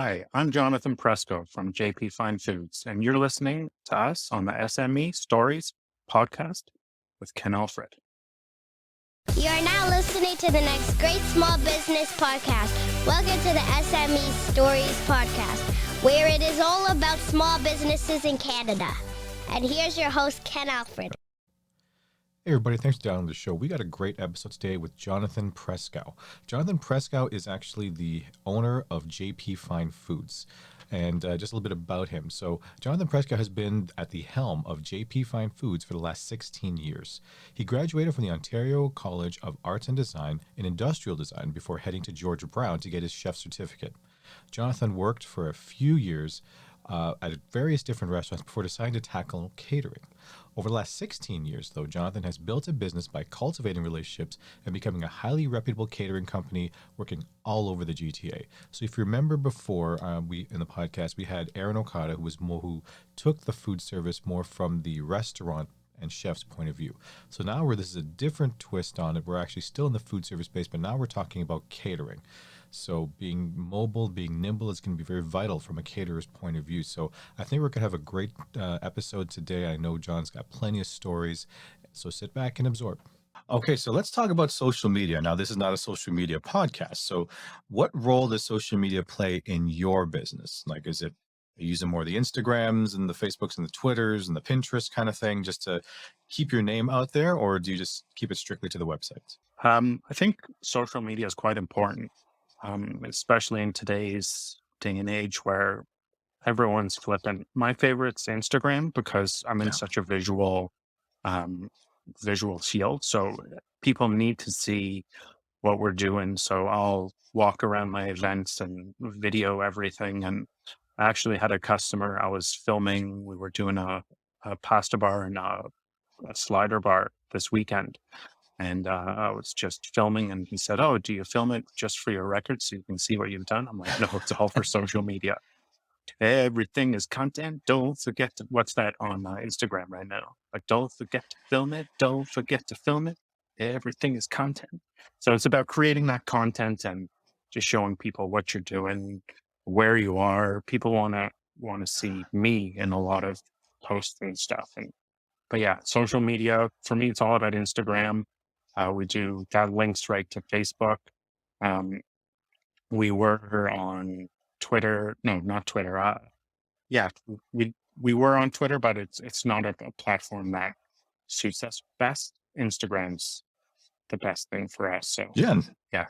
Hi, I'm Jonathan Preskow from JP Fine Foods, and you're listening to us on the SME Stories podcast with Ken Alfred. You are now listening to the next great small business podcast. Welcome to the S.M.E Stories podcast, where it is all about small businesses in Canada. And here's your host, Ken Alfred. Hey everybody, thanks for downloading the show. We got a great episode today with Jonathan Preskow. Jonathan Preskow is actually the owner of JP Fine Foods. And just a little bit about him. So Jonathan Preskow has been at the helm of JP Fine Foods for the last 16 years. He graduated from the Ontario College of Arts and Design in Industrial Design before heading to George Brown to get his chef certificate. Jonathan worked for a few years at various different restaurants before deciding to tackle catering. Over the last 16 years, though, Jonathan has built a business by cultivating relationships and becoming a highly reputable catering company working all over the GTA. So if you remember before, we in the podcast, we had Aaron Okada, who took the food service more from the restaurant and chef's point of view. So now this is a different twist on it. We're actually still in the food service space, but now we're talking about catering. So being mobile, being nimble is going to be very vital from a caterer's point of view. So I think we're going to have a great episode today. I know John's got plenty of stories, so sit back and absorb. Okay, so let's talk about social media. Now, this is not a social media podcast. So what role does social media play in your business? Like, is it using more of the Instagrams and the Facebooks and the Twitters and the Pinterest kind of thing just to keep your name out there, or do you just keep it strictly to the websites? I think social media is quite important, especially in today's day and age where everyone's flipping. My favorite's Instagram because I'm in such a um, visual field. So people need to see what we're doing. So I'll walk around my events and video everything. And I actually had a customer I was filming. We were doing a pasta bar and a slider bar this weekend. And I was just filming, and he said, "Oh, do you film it just for your record so you can see what you've done?" I'm like, "No, it's all for social media. Everything is content. Don't forget to, what's that on Instagram right now? Like, don't forget to film it. Don't forget to film it. Everything is content." So it's about creating that content and just showing people what you're doing, where you are. People want to see me in a lot of posts and stuff. But yeah, social media for me, it's all about Instagram. We do that links right to Facebook. Um, we were on Twitter. No, not Twitter. Yeah, we were on Twitter, but it's not a platform that suits us best. Instagram's the best thing for us. So Yeah. yeah,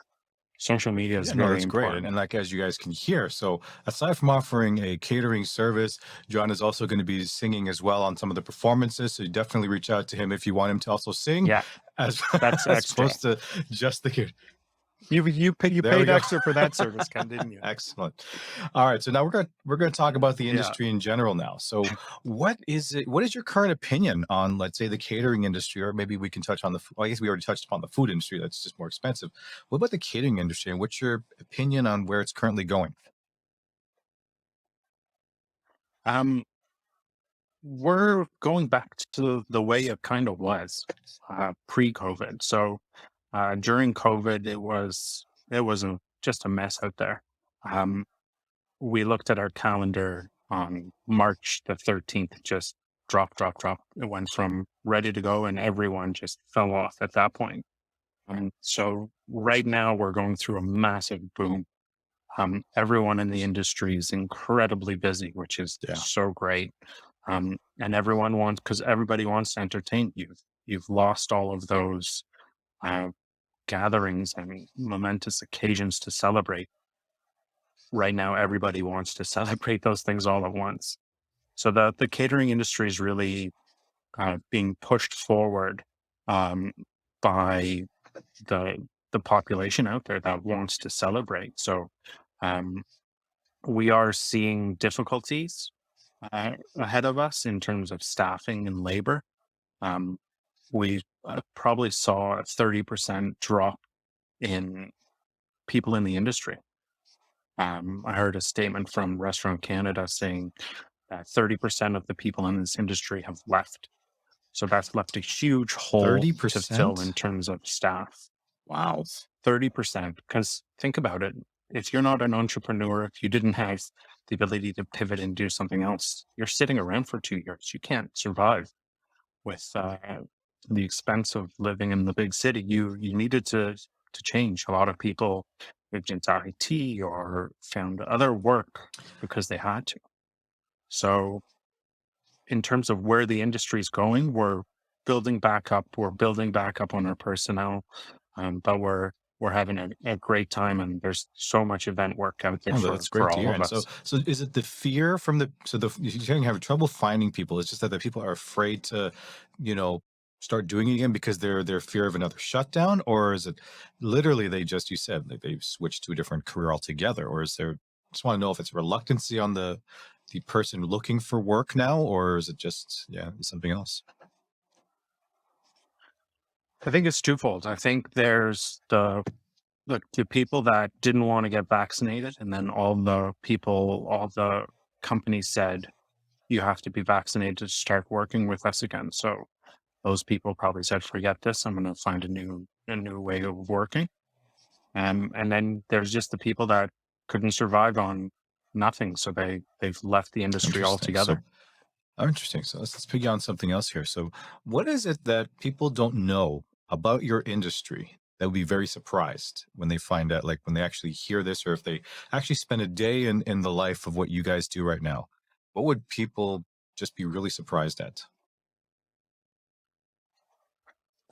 social media is Yeah, no, very that's great. important. And like, as you guys can hear, so aside from offering a catering service, John is also going to be singing as well on some of the performances. So you definitely reach out to him if you want him to also sing, Yeah, as, that's as extra. opposed to just the catering. You There we paid go. extra for that service, Ken, didn't you? Excellent. All right, so now we're gonna talk about the Yeah. industry in general now. So what is it? What is your current opinion on, let's say, the catering industry, or maybe we can touch on well, I guess we already touched upon the food industry. That's just more expensive. What about the catering industry, and what's your opinion on where it's currently going? Um, we're going back to the way it kind of was pre-COVID. So during COVID, it was just a mess out there. Um, we looked at our calendar on March the 13th, just drop, drop, drop. It went from ready to go, and everyone just fell off at that point. So right now we're going through a massive boom. Everyone in the industry is incredibly busy, which is Yeah. so great. And because everybody wants to entertain you. You've lost all of those uh, gatherings and momentous occasions to celebrate. Right now, everybody wants to celebrate those things all at once. So the catering industry is really being pushed forward um, by the population out there that wants to celebrate. So um, we are seeing difficulties ahead of us in terms of staffing and labor. Um, we probably saw a 30% drop in people in the industry. I heard a statement from Restaurant Canada saying that 30% of the people in this industry have left. So that's left a huge hole to fill in 30%? terms of staff. Wow. 30%. Because think about it. if you're not an entrepreneur, if you didn't have the ability to pivot and do something else, you're sitting around for 2 years. You can't survive with the expense of living in the big city. You needed to change. A lot of people moved into IT or found other work because they had to. So in terms of where the industry is going, we're building back up. We're building back up on our personnel, but we're having a great time, and there's so much event work out there Oh, that's for great to all hear. of And so, us. so is it the fear from the so the you're saying you have trouble finding people? It's just that the people are afraid to, you know, start doing it again because they're fear of another shutdown, or is it literally they just you said like they've switched to a different career altogether, or is there? Just want to know if it's reluctancy on the person looking for work now, or is it just something else? I think it's twofold. I think there's the people that didn't want to get vaccinated, and then all the companies said you have to be vaccinated to start working with us again. So those people probably said, "Forget this. I'm going to find a new way of working." And then there's just the people that couldn't survive on nothing, so they've left the industry Interesting. So altogether. interesting. So let's put you on something else here. So, what is it that people don't know about your industry that would be very surprised when they find out, like when they actually hear this, or if they actually spend a day in the life of what you guys do right now? What would people just be really surprised at?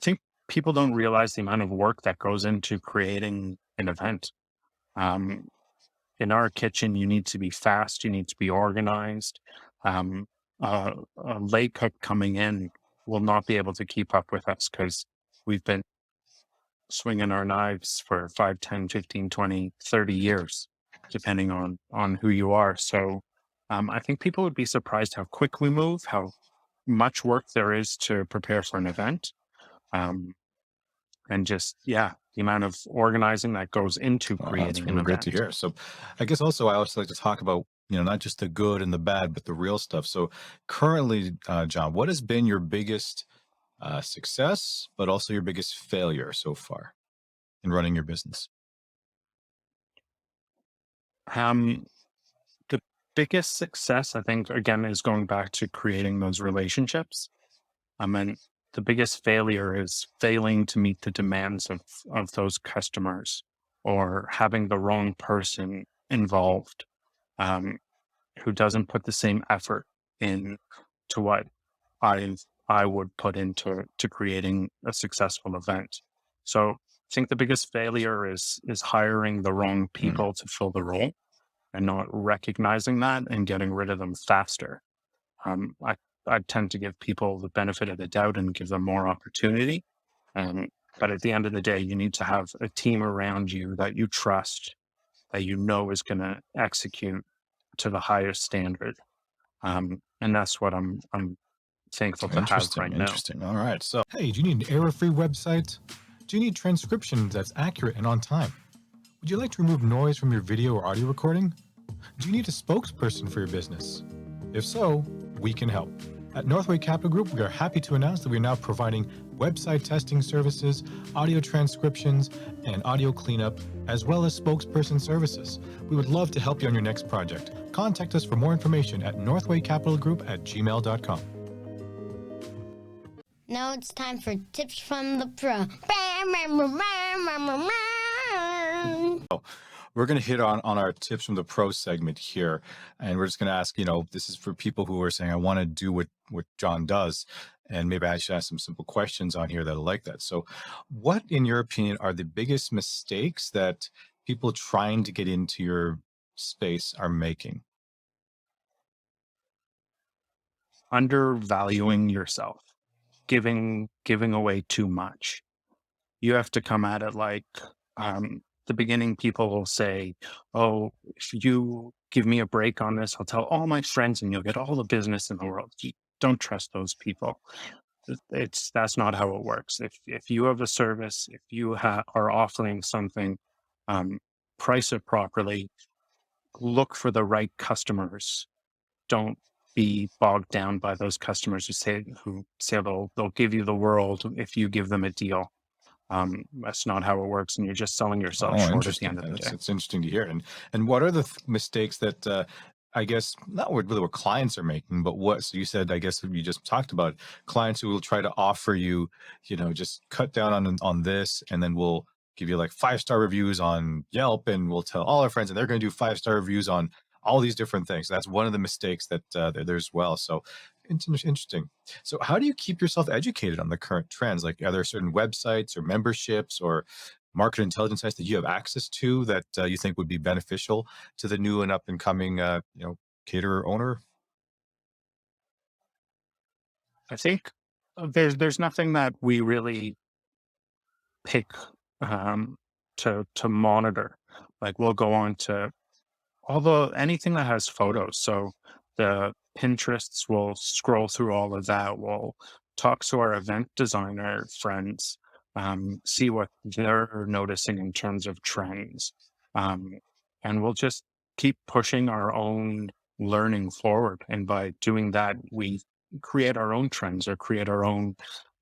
I think people don't realize the amount of work that goes into creating an event. Um, in our kitchen, you need to be fast, you need to be organized. Um, a late cook coming in will not be able to keep up with us because we've been swinging our knives for 5, 10, 15, 20, 30 years, depending on who you are. So I think people would be surprised how quick we move, how much work there is to prepare for an event. Um, and just, yeah, the amount of organizing that goes into Oh, that's creating an really great to event. hear. So, I guess also I also like to talk about not just the good and the bad, but the real stuff. So, currently, John, what has been your biggest success, but also your biggest failure so far in running your business? Um, the biggest success, I think, again, is going back to creating those relationships. And the biggest failure is failing to meet the demands of those customers or having the wrong person involved, um, who doesn't put the same effort in to what I I would put into creating a successful event. So I think the biggest failure is hiring the wrong Mm, people to fill the role and not recognizing that and getting rid of them faster. Um, I I tend to give people the benefit of the doubt and give them more opportunity. Um, but at the end of the day, you need to have a team around you that you trust, that you know is going to execute to the highest standard. And that's what I'm thankful to have interesting, right now. interesting. All right. So, hey, do you need an error-free website? Do you need transcription that's accurate and on time? Would you like to remove noise from your video or audio recording? Do you need a spokesperson for your business? If so, we can help. At Northway Capital Group, we are happy to announce that we are now providing website testing services, audio transcriptions, and audio cleanup, as well as spokesperson services. We would love to help you on your next project. Contact us for more information at northwaycapitalgroup@gmail.com. Now it's time for tips from the pro. We're going to hit on our tips from the pro segment here. And we're just going to ask, this is for people who are saying, I want to do what John does. And maybe I should ask some simple questions on here that are like that. So, what, in your opinion, are the biggest mistakes that people trying to get into your space are making? Undervaluing yourself, giving away too much. You have to come at it like the beginning. People will say, "Oh, if you give me a break on this, I'll tell all my friends, and you'll get all the business in the world." Don't trust those people. It's That's not how it works. If you have a service, if you are offering something, um, price it properly. Look for the right customers. Don't be bogged down by those customers who say they'll give you the world if you give them a deal. That's not how it works, and you're just selling yourself Oh, short at the interesting. end of the That's day. it's interesting to hear. And what are the mistakes that I guess not what really what clients are making, but what so you said I guess you just talked about clients who will try to offer you, just cut down on this, and then we'll give you like 5-star reviews on Yelp, and we'll tell all our friends, and they're going to do 5-star reviews on all these different things. That's one of the mistakes that there's well. So it's interesting. So how do you keep yourself educated on the current trends? Like, are there certain websites or memberships or market intelligence sites that you have access to that you think would be beneficial to the new and up and coming, caterer owner? I think there's nothing that we really pick um, to monitor. Like we'll go on to although anything that has photos, so the Pinterests will scroll through all of that. We'll talk to our event designer friends, see what they're noticing in terms of trends, um, and we'll just keep pushing our own learning forward. And by doing that, we create our own trends or create our own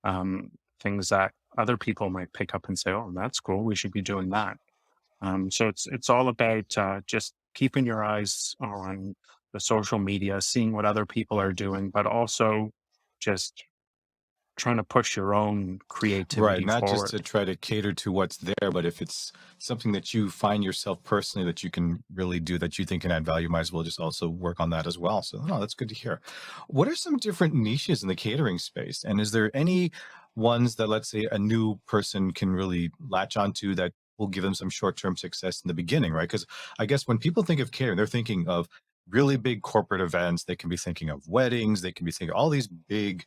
um, things that other people might pick up and say, "Oh, that's cool. We should be doing that." So it's all about just keeping your eyes on the social media, seeing what other people are doing, but also just trying to push your own Right, creativity not just forward. to try to cater to what's there, but if it's something that you find yourself personally that you can really do that you think can add value, might as well just also work on that as well. So, no, that's good to hear. What are some different niches in the catering space? And is there any ones that, let's say, a new person can really latch onto that will give them some short-term success in the beginning, right? Because I guess when people think of catering, they're thinking of really big corporate events. They can be thinking of weddings. They can be thinking all these big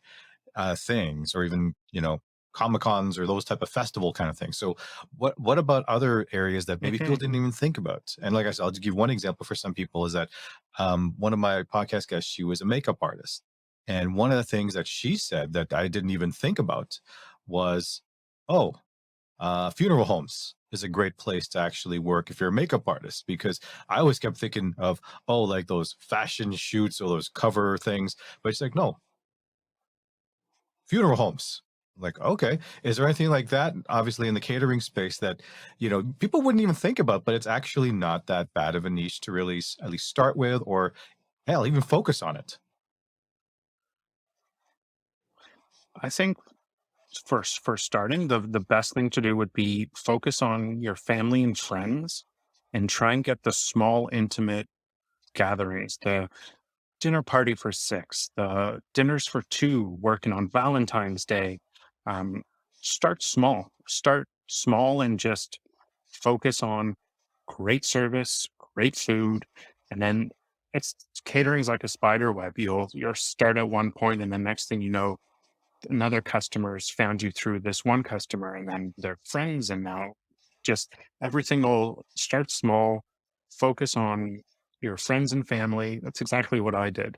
things, or even comic cons or those type of festival kind of things. So what about other areas that maybe people Mhm. didn't even think about? And like I said, I'll just give one example for some people is that one of my podcast guests, she was a makeup artist, and one of the things that she said that I didn't even think about was, oh, funeral homes is a great place to actually work if you're a makeup artist, because I always kept thinking of, oh, like those fashion shoots or those cover things, but it's like, no, funeral homes. Like, okay, is there anything like that? Obviously, in the catering space that people wouldn't even think about, but it's actually not that bad of a niche to really at least start with, or hell, even focus on it. I think for starting, the best thing to do would be focus on your family and friends, and try and get the small, intimate gatherings, the dinner party for 6, the dinners for 2, working on Valentine's Day. Um, start small. Start small and just focus on great service, great food, and then it's catering's like a spider web. You'll start at one point, and the next thing you know, another customer's found you through this one customer, and then they're friends, and now just everything will start small. Focus on your friends and family. That's exactly what I did.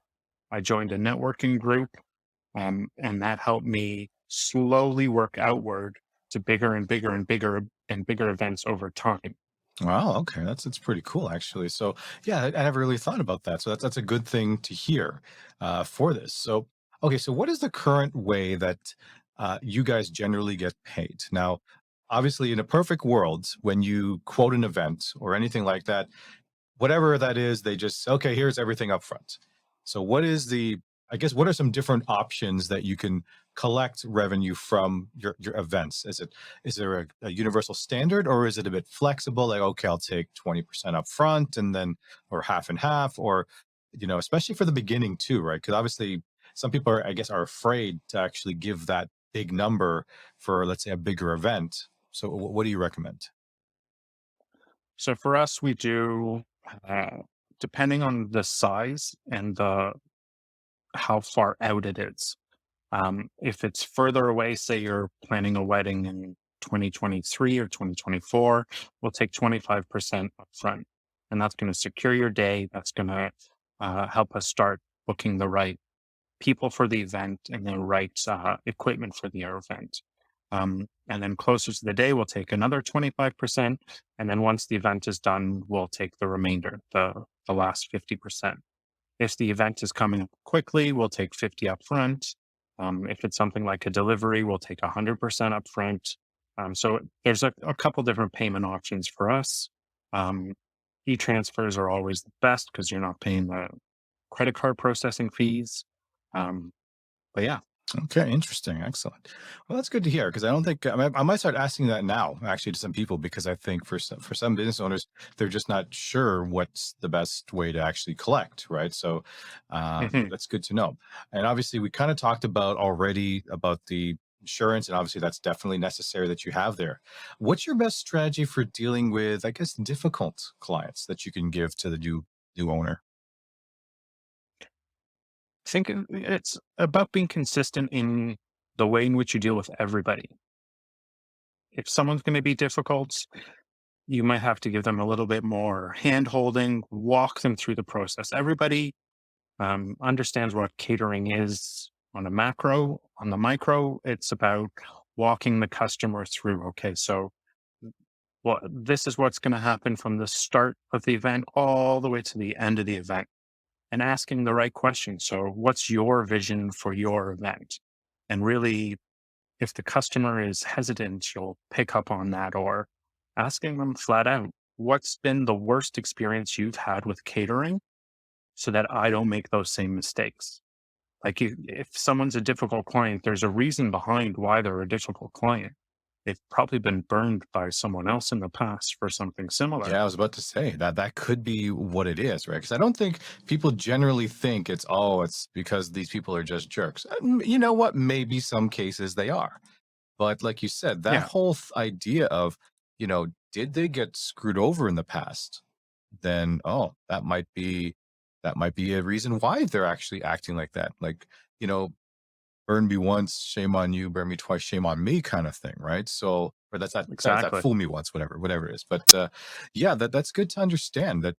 I joined a networking group, and that helped me slowly work outward to bigger and bigger and bigger and bigger events over time. Wow, okay, that's pretty cool actually. So yeah, I never really thought about that. So that's a good thing to hear for this. So okay, so what is the current way that you guys generally get paid now? Obviously, in a perfect world, when you quote an event or anything like that, whatever that is, they just, okay, here's everything up front. So what is the, I guess, what are some different options that you can collect revenue from your events? Is there a universal standard, or is it a bit flexible? Like, okay, I'll take 20% up front and then, or half and half, or, especially for the beginning too, right? Because obviously some people are, I guess, are afraid to actually give that big number for, let's say, a bigger event. So what do you recommend? So for us, we do depending on the size and the how far out it is. If it's further away, say you're planning a wedding in 2023 or 2024, we'll take 25% upfront. And that's going to secure your day. That's going to help us start booking the right people for the event and the right equipment for the event. And then closer to the day, we'll take another 25%. And then once the event is done, we'll take the remainder, the last 50%. If the event is coming up quickly, we'll take 50 upfront. If it's something like a delivery, we'll take 100% upfront. So there's a couple different payment options for us. Um, E-transfers are always the best because you're not paying the credit card processing fees. Um, but yeah. Okay, interesting. Excellent. Well, that's good to hear because I don't think I might start asking that now, actually, to some people because I think for some business owners, they're just not sure what's the best way to actually collect, right? So Mhm. that's good to know. And obviously, we kind of talked about already about the insurance, and obviously, that's definitely necessary that you have there. What's your best strategy for dealing with, I guess, difficult clients that you can give to the new owner? Think it's about being consistent in the way in which you deal with everybody. If someone's going to be difficult, you might have to give them a little bit more hand holding, walk them through the process. Everybody understands what catering is on a macro. On the micro, it's about walking the customer through. Okay, so well, this is what's going to happen from the start of the event all the way to the end of the event, and asking the right questions. So, what's your vision for your event? And really, if the customer is hesitant, you'll pick up on that, or asking them flat out, what's been the worst experience you've had with catering so that I don't make those same mistakes? Like if someone's a difficult client, there's a reason behind why they're a difficult client. They've probably been burned by someone else in the past for something similar. Yeah, I was about to say that that could be what it is, right? Because I don't think people generally think it's, oh, it's because these people are just jerks. You know what? Maybe some cases they are. But like you said, that Yeah, whole idea of, did they get screwed over in the past? Then, oh, that might be a reason why they're actually acting like that. Like, you know, burn me once, shame on you, burn me twice, shame on me kind of thing, right? So, or that's that exactly. fool me once, whatever it is. But yeah, that's good to understand that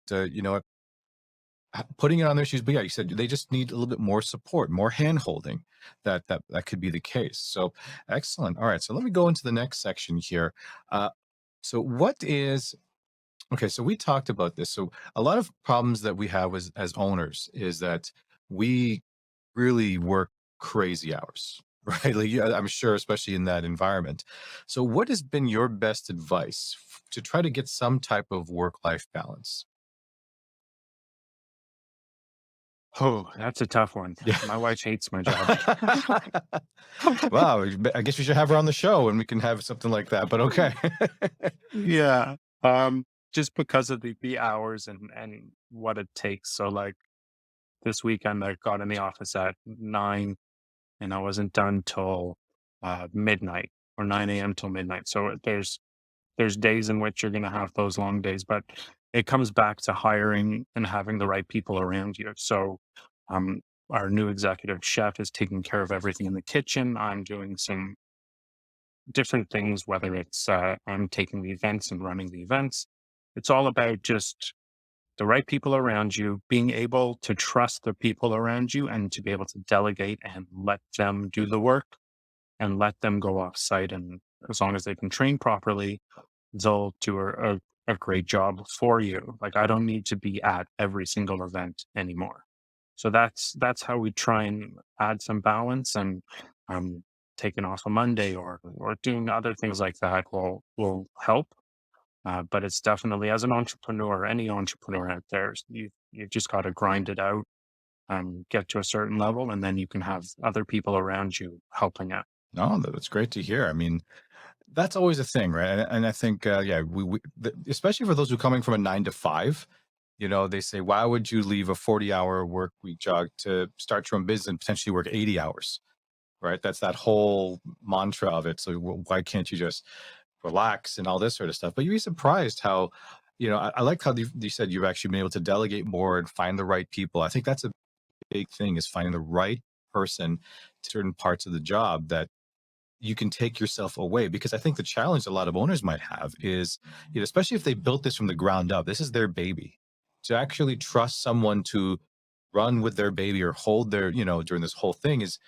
putting it on their shoes. But yeah, you said they just need a little bit more support, more hand holding. That could be the case. So excellent. All right, so let me go into the next section here. Uh, so what is Okay, so we talked about this. So a lot of problems that we have as owners is that we really work crazy hours, right? Like yeah, I'm sure, especially in that environment. So what has been your best advice to try to get some type of work-life balance? Oh, that's a tough one. Yeah. My wife hates my job. Wow, I guess we should have her on the show and we can have something like that. But okay. Yeah. Just because of the hours and what it takes. So like this weekend I got in the office at 9 and I wasn't done till midnight or 9 a.m. till midnight. So there's days in which you're gonna have those long days, but it comes back to hiring and having the right people around you. So um our new executive chef is taking care of everything in the kitchen. I'm doing some different things, whether it's I'm taking the events and running the events. It's all about just the right people around you, being able to trust the people around you and to be able to delegate and let them do the work and let them go off site. And as long as they can train properly, they'll do a great job for you. Like I don't need to be at every single event anymore. So that's how we try and add some balance, and taking off a Monday or doing other things like that will help. But it's definitely, as an entrepreneur, any entrepreneur out there, you just got to grind it out, get to a certain level, and then you can have other people around you helping out. No, that's great to hear. I mean, that's always a thing, right? And I think, yeah, especially for those who are coming from a 9 to 5, they say, why would you leave a 40-hour work week job to start your own business and potentially work 80 hours, right? That's that whole mantra of it. So why can't you just relax and all this sort of stuff? But you'd be surprised how, I like how you said you've actually been able to delegate more and find the right people. I think that's a big thing is finding the right person to certain parts of the job that you can take yourself away, because I think the challenge a lot of owners might have is, especially if they built this from the ground up, this is their baby. To actually trust someone to run with their baby or hold their, during this whole thing is,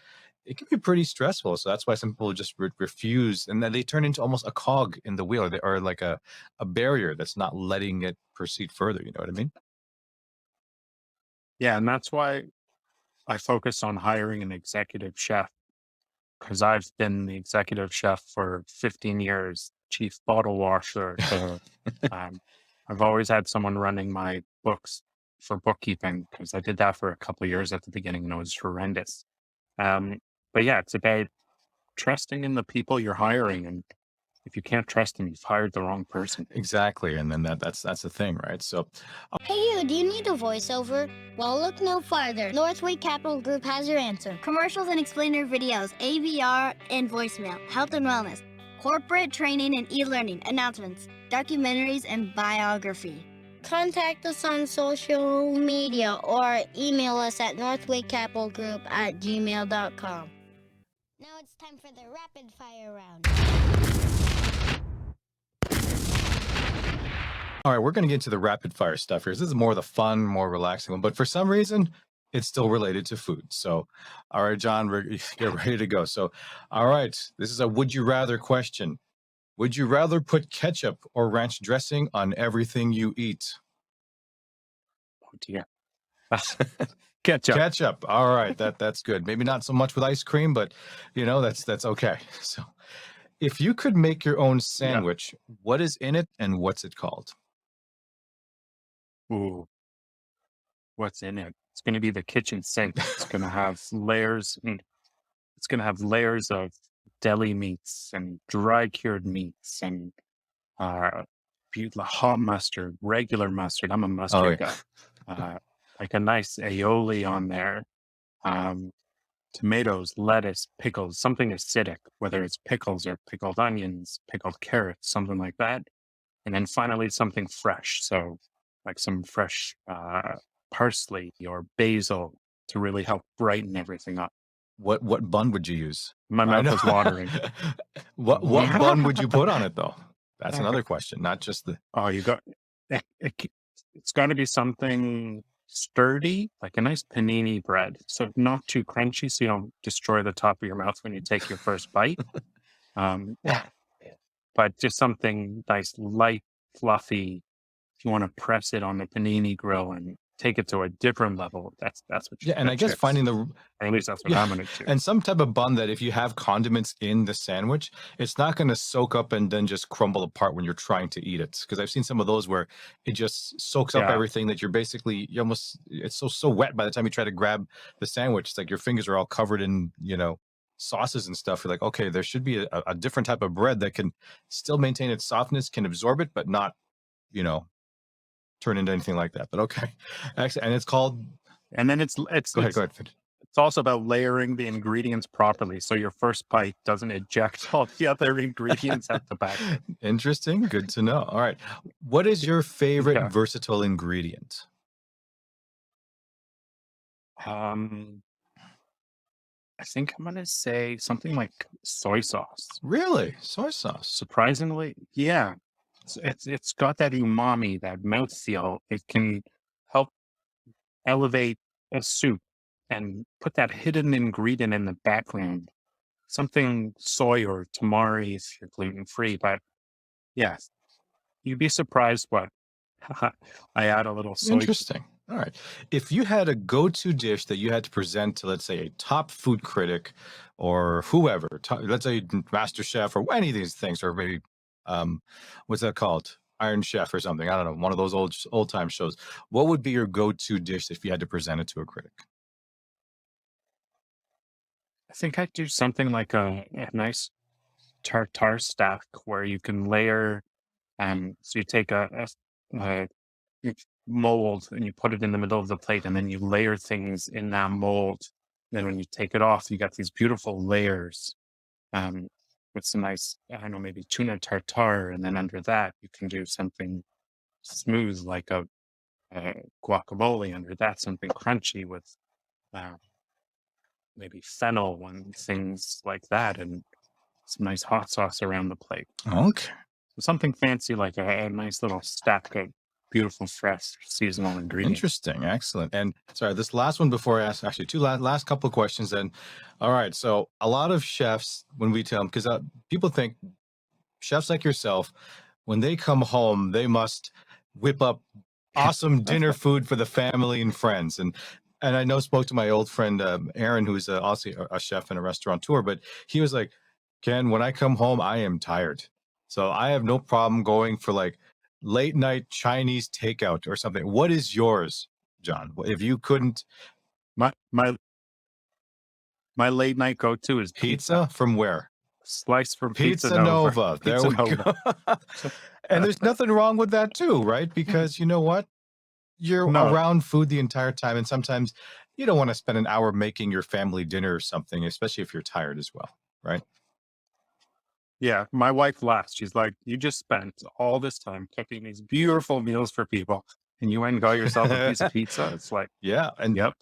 it can be pretty stressful. So that's why some people just refuse, and then they turn into almost a cog in the wheel, or they are like a barrier that's not letting it proceed further. You know what I mean? Yeah, and that's why I focus on hiring an executive chef. because I've been the executive chef for 15 years, chief bottle washer. Um, I've always had someone running my books for bookkeeping because I did that for a couple of years at the beginning and it was horrendous. Um, but yeah, it's about trusting in the people you're hiring. And if you can't trust them, you've hired the wrong person. Exactly. And then that's the thing, right? So Hey you, do you need a voiceover? Well, look no farther. Northway Capital Group has your answer. Commercials and explainer videos, AVR and voicemail, health and wellness, corporate training and e-learning, announcements, documentaries, and biography. Contact us on social media or email us at northwaycapitalgroup@gmail.com. Now it's time for the rapid fire round. all right, we're going to get into the rapid fire stuff here. This is more of the fun, more relaxing one, but for some reason, it's still related to food. So, all right, John, you're ready to go. So, all right, this is a would you rather question. Would you rather put ketchup or ranch dressing on everything you eat? Oh dear. Ketchup. Ketchup. All right, that's good. Maybe not so much with ice cream, but that's okay. So, if you could make your own sandwich, what is in it and what's it called? Ooh, what's in it? It's going to be the kitchen sink. It's going to have layers and it's going to have layers of deli meats and dry cured meats and uh, hot mustard, regular mustard. I'm a mustard yeah. guy. Like a nice aioli on there. Tomatoes, lettuce, pickles, something acidic, whether it's pickles or pickled onions, pickled carrots, something like that. And then finally something fresh. So like some fresh parsley or basil to really help brighten everything up. What bun would you use? My I mouth know. is watering. What bun would you put on it though? That's another question, not just the Oh, it's got to be something sturdy, like a nice panini bread. So not too crunchy, so you don't destroy the top of your mouth when you take your first bite. Um, but just something nice, light, fluffy. If you want to press it on the panini grill and take it to a different level, that's what you and I guess chips. finding Or at least that's what I'm gonna do. and some type of bun that if you have condiments in the sandwich, it's not going to soak up and then just crumble apart when you're trying to eat it. Because I've seen some of those where it just soaks up Yeah. everything that it's so wet by the time you try to grab the sandwich. It's like your fingers are all covered in, sauces and stuff. You're like, okay, there should be a different type of bread that can still maintain its softness, can absorb it, but not, turn into anything like that. But okay. Actually, and it's called. And then it's Go ahead. it's also about layering the ingredients properly, so your first bite doesn't eject all the other ingredients at the back. Interesting. Good to know. All right. What is your favorite Yeah. versatile ingredient? I think I'm gonna say something like soy sauce. Really? Soy sauce. Surprisingly, yeah. It's got that umami, that mouthfeel. It can help elevate a soup and put that hidden ingredient in the background. Something soy or tamari if you're gluten free. But yeah, you'd be surprised what I add a little soy. Interesting. All right. If you had a go-to dish that you had to present to, let's say, a top food critic or whoever, let's say Master Chef or any of these things, or maybe what's that called? Iron Chef or something. I don't know. One of those old time shows. What would be your go-to dish if you had to present it to a critic? I think I'd do something like a nice tartar stack where you can layer. So you take a mold and you put it in the middle of the plate, and then you layer things in that mold. Then when you take it off, you got these beautiful layers with some nice, I don't know, maybe tuna tartare, and then under that you can do something smooth like a guacamole. Under that, something crunchy with uh, maybe fennel and things like that, and some nice hot sauce around the plate. Okay. Something fancy like a nice little stack of beautiful, fresh, seasonal ingredients. Interesting. Excellent. And sorry, this last one before I ask, actually, last couple of questions then. All right. So a lot of chefs, when we tell them, because people think chefs like yourself, when they come home, they must whip up awesome dinner food for the family and friends. And And I know spoke to my old friend Aaron, who's also a chef and a restaurateur, but he was like, Ken, when I come home, I am tired. So I have no problem going for like late night Chinese takeout or something. What is yours, John? If you couldn't, My my my late night go to is pizza. pizza from where? Slice from Pizza Pizza Nova. Nova. There Pizza we Nova. go. And there's nothing wrong with that too, right? Because you know what? You're No, around food the entire time, and sometimes you don't want to spend an hour making your family dinner or something, especially if you're tired as well, right? yeah, my wife laughs. She's like, "You just spent all this time cooking these beautiful meals for people, and you went and got yourself a piece of pizza." It's like, Yeah, and yep,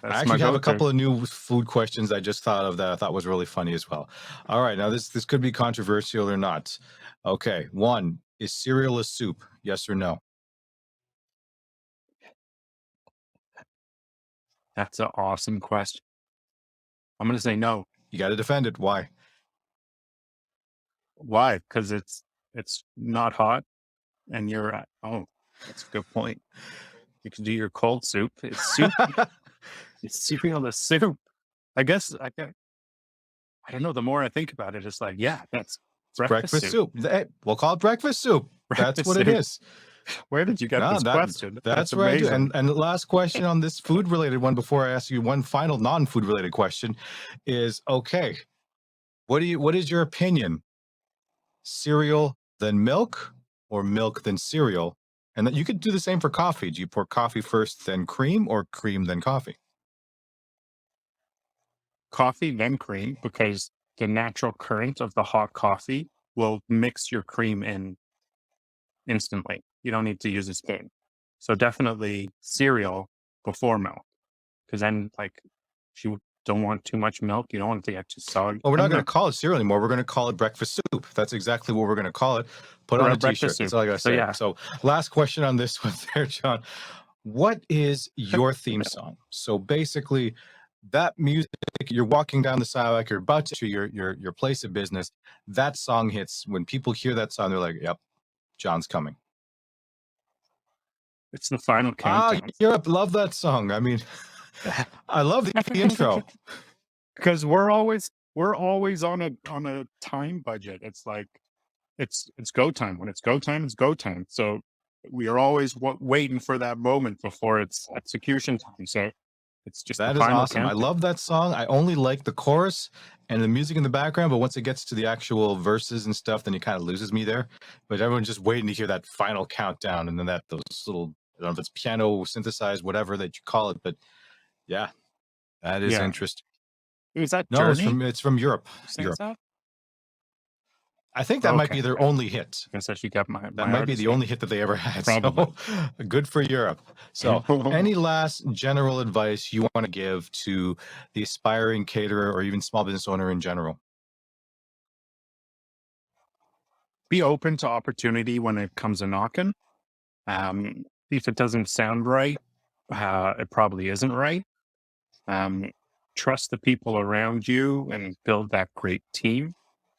I that's my actually have a go-to. couple of new food questions I just thought of that I thought was really funny as well. All right, now this could be controversial or not. Okay, one, is cereal a soup? Yes or no? That's an awesome question. I'm gonna say no. You got to defend it. Why? Why? Because it's not hot, and you're at. Oh, that's a good point. You can do your cold soup. It's soup. It's cereal is soup. I guess I don't know. The more I think about it, it's like, yeah, that's It's breakfast breakfast soup. soup. We'll call it breakfast soup. That's Breakfast what it soup. is. Where did you get No, this question? That's that's where I do. amazing. And the last question on this food related one before I ask you one final non-food related question is okay. What is your opinion? Cereal then milk or milk then cereal? And that you could do the same for coffee. Do you pour coffee first then cream or cream then coffee? Coffee, then cream, because the natural current of the hot coffee will mix your cream in instantly. You don't need to use a spoon. So definitely cereal before milk, because then like if you don't want too much milk, you don't want it to get too soggy. Well, we're I not don't going know. to call it cereal anymore. We're going to call it breakfast soup. That's exactly what we're going to call it. Put on a Breakfast t-shirt. That's soup. all I got to So say. yeah, So last question on this one there, John. What is your theme song? So basically, that music, you're walking down the sidewalk, you're about to your place of business. That song hits. When people hear that song, they're like, "Yep, John's coming." it's the final Ah, countdown. Europe, love that song. I mean, I love the intro. Because we're always on a time budget. It's like it's go time. When it's go time, it's go time. So we are always waiting for that moment before it's execution time. So it's just the That is final awesome. I countdown. love that song. I only like the chorus and the music in the background, but once it gets to the actual verses and stuff, then it kind of loses me there. But everyone's just waiting to hear that final countdown and then that those little, I don't know if it's piano synthesized, whatever that you call it, but yeah, that is Yeah. interesting. Is that No, Journey? it's from Europe. Who sings Europe. that? I think that might Okay. be their Okay. only hit. Guess I should get my That might be artist the name. only hit that they ever had. Probably. So good for Europe. So, any last general advice you want to give to the aspiring caterer or even small business owner in general? Be open to opportunity when it comes a knocking. If it doesn't sound right, it probably isn't right. Um, Trust the people around you and build that great team,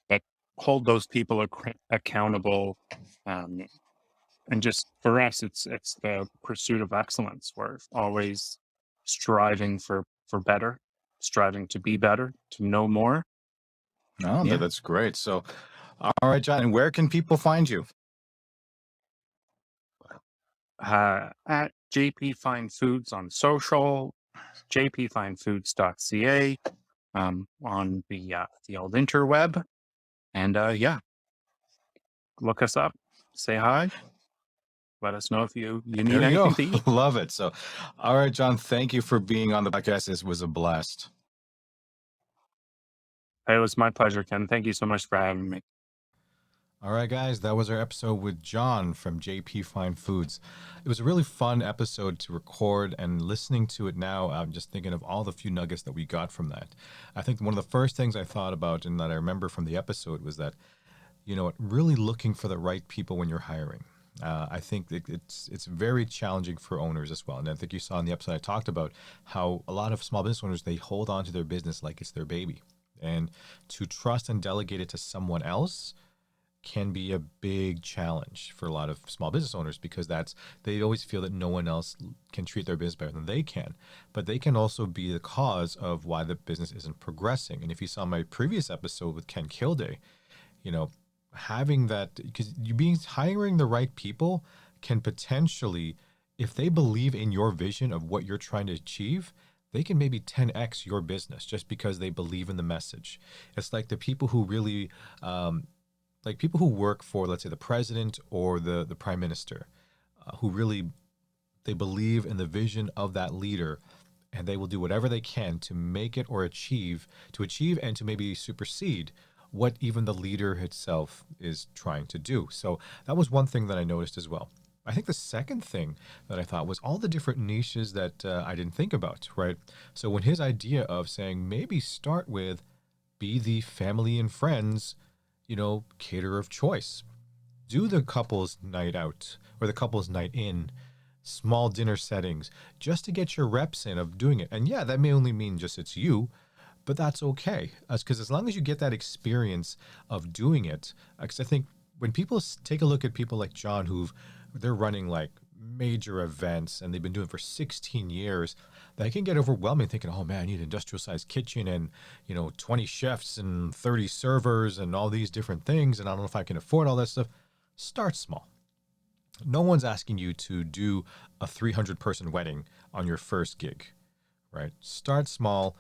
but hold those people accountable. Um, and just for us, it's the pursuit of excellence. We're always striving for better, striving to be better, to know more. Oh, Yeah. that's great. So, all right, John, and where can people find you? At JP Fine Foods on social, jpfinefoods.ca, on the old interweb, and yeah, look us up, say hi, let us know if you need There you go. anything to eat. Love it. So, all right, John, thank you for being on the podcast. This was a blast. It was my pleasure, Ken. Thank you so much for having me. All right, guys, that was our episode with John from JP Fine Foods. It was a really fun episode to record, and listening to it now, I'm just thinking of all the few nuggets that we got from that. I think one of the first things I thought about and that I remember from the episode was that, really looking for the right people when you're hiring. I think that it's very challenging for owners as well. And I think you saw in the episode I talked about how a lot of small business owners, they hold on to their business like it's their baby. And to trust and delegate it to someone else can be a big challenge for a lot of small business owners, because they always feel that no one else can treat their business better than they can. But they can also be the cause of why the business isn't progressing. And if you saw my previous episode with Ken Kilday, having that, because hiring the right people can potentially, if they believe in your vision of what you're trying to achieve, they can maybe 10x your business just because they believe in the message. It's like the people who really, like people who work for, let's say, the president or the prime minister, who really, they believe in the vision of that leader, and they will do whatever they can to make it or achieve and to maybe supersede what even the leader itself is trying to do. So that was one thing that I noticed as well. I think the second thing that I thought was all the different niches that I didn't think about, right? So when his idea of saying maybe start with be the family and friends, caterer of choice, do the couple's night out or the couple's night in, small dinner settings, just to get your reps in of doing it. And yeah, that may only mean just it's you, but that's okay. Because as long as you get that experience of doing it, because I think when people take a look at people like John, they're running like major events and they've been doing it for 16 years, that can get overwhelming thinking, oh man, I need an industrial sized kitchen and, 20 chefs and 30 servers and all these different things. And I don't know if I can afford all that stuff. Start small. No one's asking you to do a 300 person wedding on your first gig, right? Start small,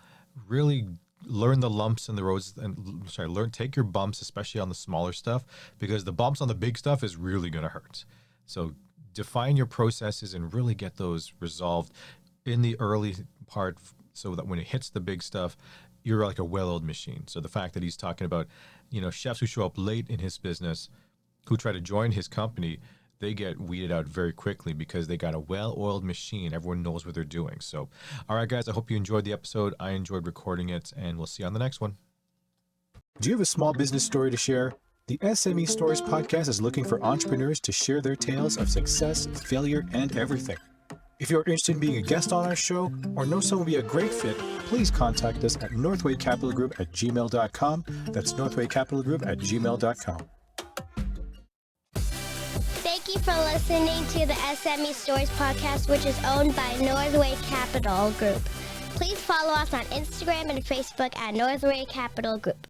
really learn the lumps and the roads, and take your bumps, especially on the smaller stuff, because the bumps on the big stuff is really going to hurt. So define your processes and really get those resolved in the early part so that when it hits the big stuff, you're like a well-oiled machine. So the fact that he's talking about, chefs who show up late in his business, who try to join his company, they get weeded out very quickly because they got a well-oiled machine. Everyone knows what they're doing. So, all right, guys, I hope you enjoyed the episode. I enjoyed recording it, and we'll see you on the next one. Do you have a small business story to share? The S.M.E. Stories podcast is looking for entrepreneurs to share their tales of success, failure, and everything. If you're interested in being a guest on our show or know someone would be a great fit, please contact us at northwaycapitalgroup@gmail.com. That's northwaycapitalgroup@gmail.com. Thank you for listening to the S.M.E. Stories podcast, which is owned by Northway Capital Group. Please follow us on Instagram and Facebook at Northway Capital Group.